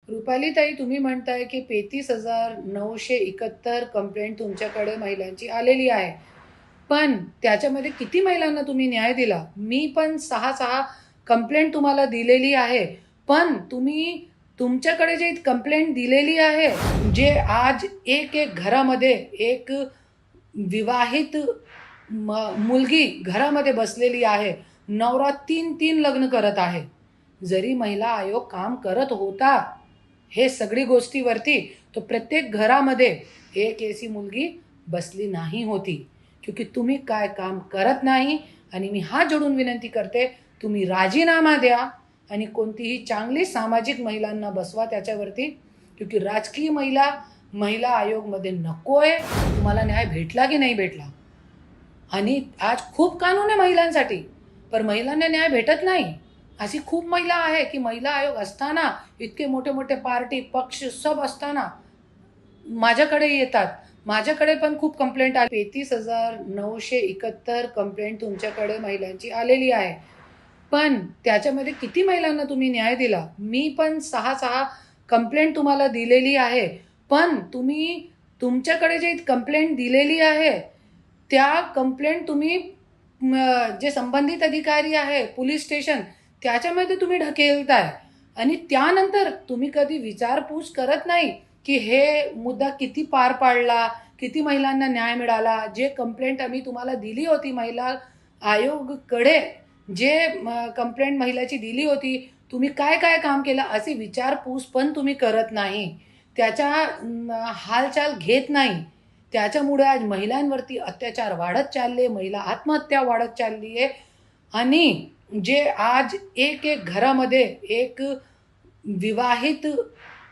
रुपाली ताई, तुम्ही म्हणताय की 33,971 कंप्लेंट तुमच्याकडे महिलांची आलेली आहे. पण त्याच्यामध्ये किती महिलांना तुम्ही न्याय दिला? मी पण 6 कंप्लेंट तुम्हाला दिलेली आहे. पण तुम्ही तुमच्याकडे जे कंप्लेंट दिलेली आहे, जे आज एक घरामध्ये एक विवाहित मुलगी घरामध्ये बसलेली आहे. नवरा 3-3 लग्न करत आहे. जरी महिला आयोग काम करत होता, हे सगळी गोष्टीवरती, तो प्रत्येक घरामध्ये एक ऐसी मुलगी बसली नाही होती. क्योंकि तुम्ही काय काम करत नाही आणि मी हात जोडून विनंती करते, तुम्ही राजीनामा द्या आणि कोणतीही चांगली सामाजिक महिलांना बसवा त्याच्यावरती. क्योंकि राजकीय महिला आयोगमध्ये नकोय. तुम्हाला न्याय भेटला की नाही भेटला? आणि आज खूप कानून आहे महिलांसाठी, पण महिलांना न्याय भेटत नाही. अशी खूप महिला आहे की महिला आयोग असताना, इतके मोठे मोठे पार्टी पक्ष सब असताना माझ्याकडे येतात. माझ्याकडे पण खूप कंप्लेंट आली. 33,971 कंप्लेंट तुमच्याकडे महिलांची आलेली आहे. पण त्याच्यामध्ये किती महिलांना तुम्ही न्याय दिला? मी पण 6 कंप्लेंट तुम्हाला दिलेली आहे. पण तुम्ही तुमच्याकडे जे कंप्लेंट दिलेली आहे, त्या कंप्लेंट तुम्ही जे संबंधित अधिकारी आहे, पोलीस स्टेशन, त्याच्यामध्ये तुम्ही ढकेलताय आणि त्यानंतर तुम्ही कधी विचारपूस करत नाही की हे मुद्दा किती पार पाडला, किती महिलांना न्याय मिळाला. जे कंप्लेंट आम्ही तुम्हाला दिली होती महिला आयोगकडे, जे कंप्लेंट महिलाची दिली होती, तुम्ही काय काय काम केलं अशी विचारपूस पण तुम्ही करत नाही. त्याच्या हालचाल घेत नाही. त्याच्यामुळे आज महिलांवरती अत्याचार वाढत चालले, महिला आत्महत्या वाढत चालली आहे. आणि जे आज एक घरामध्ये एक विवाहित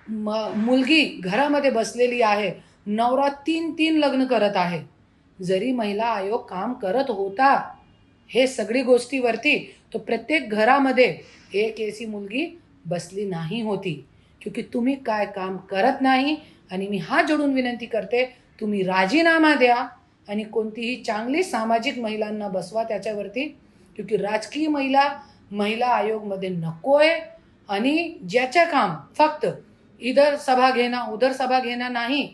मुलगी घरामध्ये बसलेली आहे. नवरा 3-3 लग्न करत आहे. जरी महिला आयोग काम करत होता, हे सगळी गोष्टीवरती, तो प्रत्येक घरामध्ये एक ऐसी मुलगी बसली नाही होती. क्योंकि तुम्ही काय काम करत नाही आणि मी हात जोडून विनंती करते, तुम्ही राजीनामा द्या आणि कोणतीही चांगली सामाजिक महिलांना बसवा त्याच्यावरती. क्योंकि राजकीय महिला आयोगमध्ये नकोय. आणि ज्याच्या काम फक्त इधर सभा घेणं, उधर सभा घेणं नाही.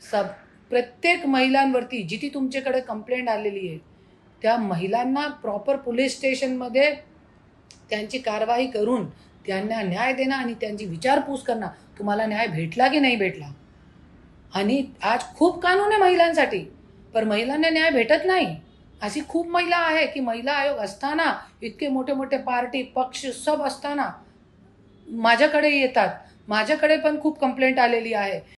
सब प्रत्येक महिलांवरती जिथे तुमच्याकडे कंप्लेंट आलेली आहे, त्या महिलांना प्रॉपर पोलीस स्टेशनमध्ये त्यांची कारवाई करून त्यांना न्याय देणं आणि त्यांची विचारपूस करणं. तुम्हाला न्याय भेटला की नाही भेटला? आणि आज खूप कानून आहे महिलांसाठी, पण महिलांना न्याय भेटत नाही. अशी खूप महिला आहे की महिला आयोग असताना, इतके मोठे मोठे पार्टी पक्ष सब असताना माझ्याकडे येतात. माझ्याकडे पण खूप कंप्लेंट आलेली आहे.